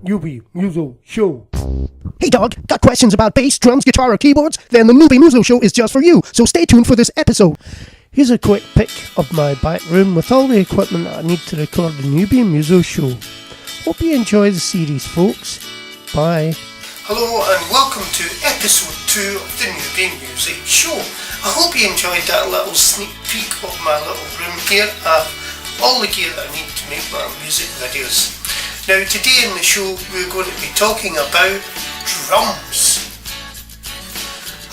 Newbie Muso Show. Hey dog, got questions about bass, drums, guitar, or keyboards? Then the Newbie Muso Show is just for you, so stay tuned for this episode. Here's a quick pic of my back room with all the equipment that I need to record the Newbie Muso Show. Hope you enjoy the series, folks. Bye. Hello and welcome to episode 2 of the Newbie Music Show. I hope you enjoyed that little sneak peek of my little room here. All the gear that I need to make my music videos. Now today in the show we're going to be talking about drums.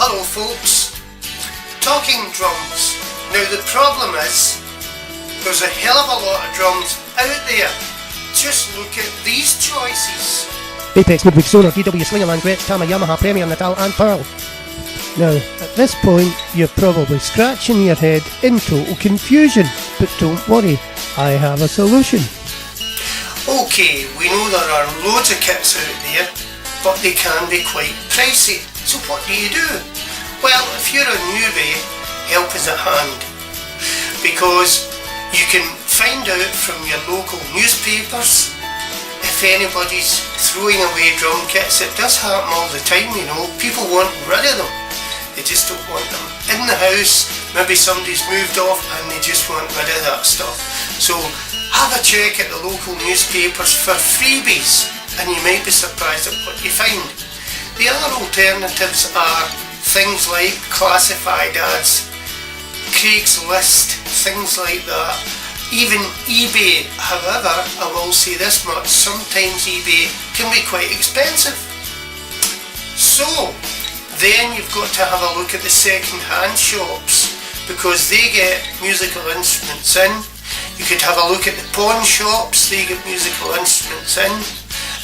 Hello folks, talking drums. Now the problem is there's a hell of a lot of drums out there. Just look at these choices. Apex, Midwich, Sonar, DW, Slingerland, Gretsch, Tama, Yamaha, Premier, Natal and Pearl. Now, at this point, you're probably scratching your head in total confusion, but don't worry, I have a solution. Okay, we know there are loads of kits out there, but they can be quite pricey. So what do? Well, if you're a newbie, help is at hand. Because you can find out from your local newspapers if anybody's throwing away drum kits. It does happen all the time, you know. People want rid of them. They just don't want them in the house. Maybe somebody's moved off and they just want rid of that stuff. So have a check at the local newspapers for freebies and you might be surprised at what you find. The other alternatives are things like classified ads, Craigslist, things like that. Even eBay. However, I will say this much, sometimes eBay can be quite expensive. So then you've got to have a look at the second-hand shops because they get musical instruments in. You could have a look at the pawn shops, they get musical instruments in.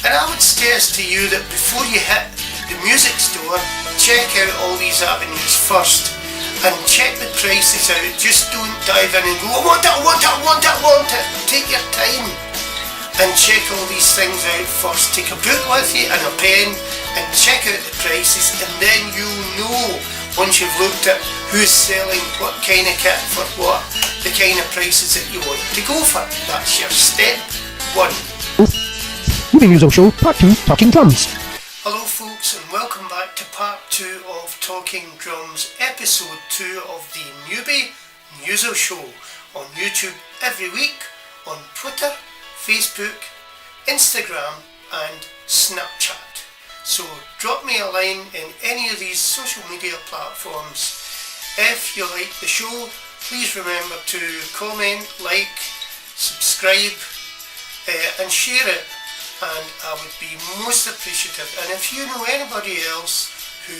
And I would suggest to you that before you hit the music store, check out all these avenues first and check the prices out. Just don't dive in and go, I want it. Take your time and check all these things out first. Take a book with you and a pen and check out the prices, and then you'll know once you've looked at who's selling what kind of kit for what, the kind of prices that you want to go for. That's your step 1. Newbie Muso Show, Part 2, Talking Drums. Hello folks and welcome back to Part 2 of Talking Drums, Episode 2 of the Newbie Muso Show on YouTube every week, on Twitter, Facebook, Instagram and Snapchat. So drop me a line in any of these social media platforms. If you like the show, please remember to comment, like, subscribe and share it, and I would be most appreciative. And if you know anybody else who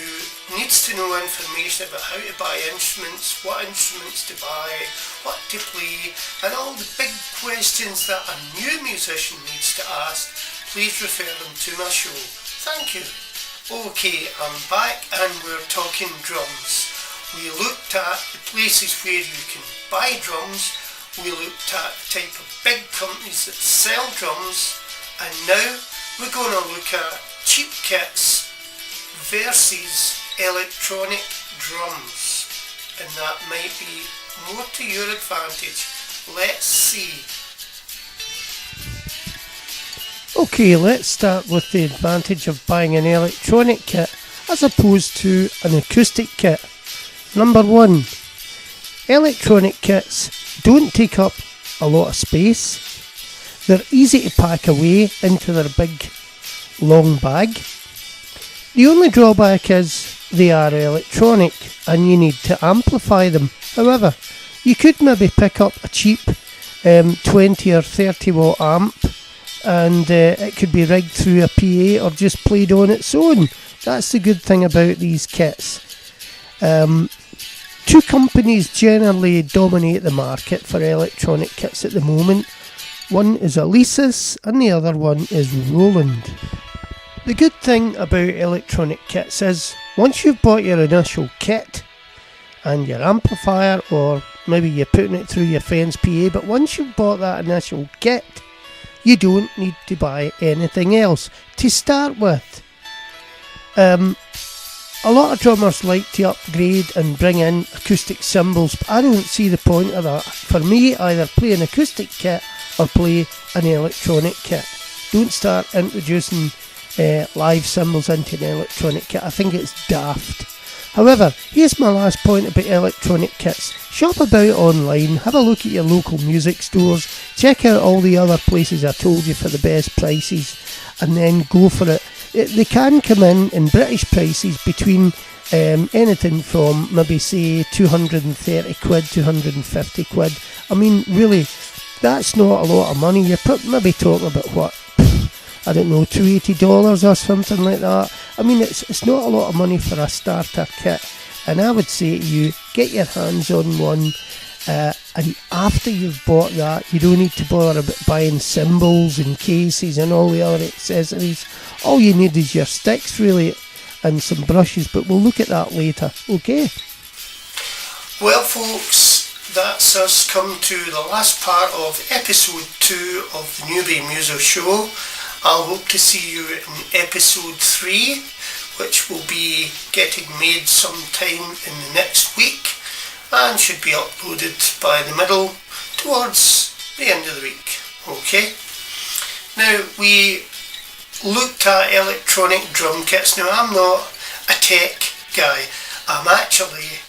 needs to know information about how to buy instruments, what instruments to buy, what to play, and all the big questions that a new musician needs to ask, please refer them to my show. Thank you. Okay, I'm back and we're talking drums. We looked at the places where you can buy drums, we looked at the type of big companies that sell drums, and now we're going to look at cheap kits versus electronic drums, and that might be more to your advantage. Let's see. Okay, let's start with the advantage of buying an electronic kit as opposed to an acoustic kit. Number 1, electronic kits don't take up a lot of space. They're easy to pack away into their big long bag. The only drawback is they are electronic and you need to amplify them. However, you could maybe pick up a cheap 20 or 30 watt amp and it could be rigged through a PA or just played on its own. That's the good thing about these kits. 2 companies generally dominate the market for electronic kits at the moment. One is Alesis and the other one is Roland. The good thing about electronic kits is once you've bought your initial kit and your amplifier, or maybe you're putting it through your friend's PA, but once you've bought that initial kit, you don't need to buy anything else to start with. A lot of drummers like to upgrade and bring in acoustic cymbals, but I don't see the point of that. For me, either play an acoustic kit or play an electronic kit. Don't start introducing live cymbals into an electronic kit. I think it's daft. However, here's my last point about electronic kits. Shop about online, have a look at your local music stores, check out all the other places I told you for the best prices, and then go for it. They can come in British prices between anything from maybe say 230 quid, 250 quid. I mean, really, that's not a lot of money. You're maybe talking about what? I don't know, $280 or something like that. I mean, it's not a lot of money for a starter kit. And I would say to you, get your hands on one. And after you've bought that, you don't need to bother about buying cymbals and cases and all the other accessories. All you need is your sticks, really, and some brushes, but we'll look at that later, okay? Well, folks, that's us come to the last part of episode 2 of the Newbie Muso Show. I'll hope to see you in episode 3, which will be getting made sometime in the next week, and should be uploaded by the middle towards the end of the week. Okay? Now, we looked at electronic drum kits. Now, I'm not a tech guy. I'm actually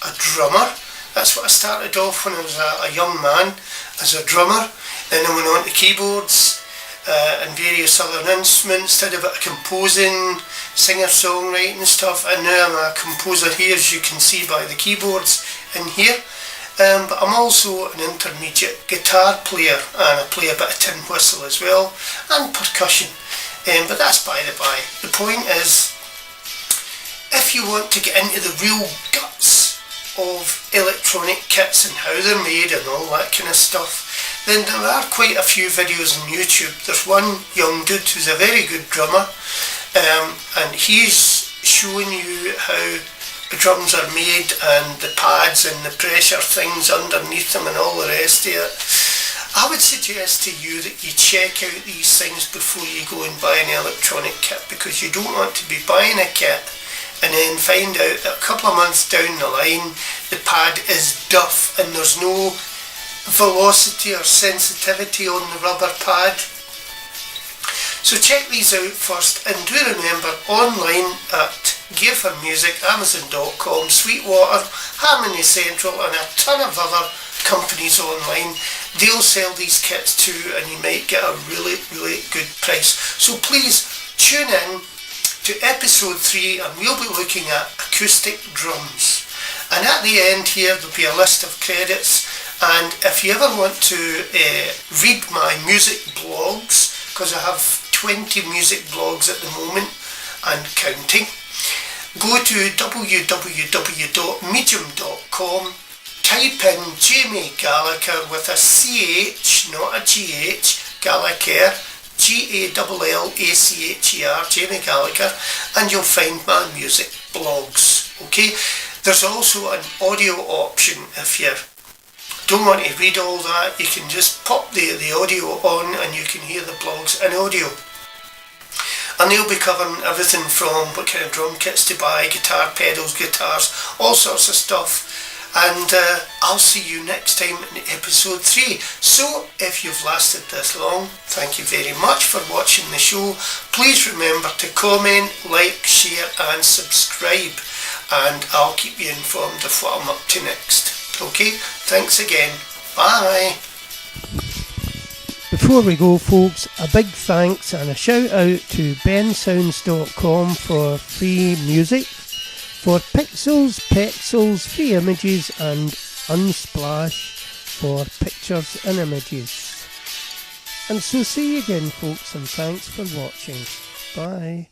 a drummer. That's what I started off when I was a young man, as a drummer. Then I went on to keyboards and various other instruments, did a bit of composing, singer-songwriting stuff, and now I'm a composer here, as you can see by the keyboards in here. But I'm also an intermediate guitar player, and I play a bit of tin whistle as well, and percussion. But that's by the by. The point is, if you want to get into the real guts of electronic kits and how they're made and all that kind of stuff, then there are quite a few videos on YouTube. There's one young dude who's a very good drummer, and he's showing you how the drums are made and the pads and the pressure things underneath them and all the rest of it. I would suggest to you that you check out these things before you go and buy an electronic kit, because you don't want to be buying a kit and then find out that a couple of months down the line the pad is duff and there's no velocity or sensitivity on the rubber pad. So check these out first, and do remember, online at Gear for Music, Amazon.com, Sweetwater, Harmony Central and a ton of other companies online, they'll sell these kits too, and you might get a really, really good price. So please tune in to episode 3, and we'll be looking at acoustic drums. And at the end here there'll be a list of credits, and if you ever want to read my music blogs, because I have 20 music blogs at the moment and counting, go to www.medium.com, type in Jamie Gallagher with a CH, not a GH, Gallagher, Gallacher, Jamie Gallagher, and you'll find my music blogs. Okay, there's also an audio option. If you don't want to read all that, you can just pop the audio on and you can hear the blogs in audio. And they'll be covering everything from what kind of drum kits to buy, guitar pedals, guitars, all sorts of stuff. And I'll see you next time in episode 3. So, if you've lasted this long, thank you very much for watching the show. Please remember to comment, like, share and subscribe. And I'll keep you informed of what I'm up to next. Okay, thanks again. Bye. Before we go, folks, a big thanks and a shout out to bensounds.com for free music, for Pixels, free images, and Unsplash for pictures and images. And so see you again, folks, and thanks for watching. Bye.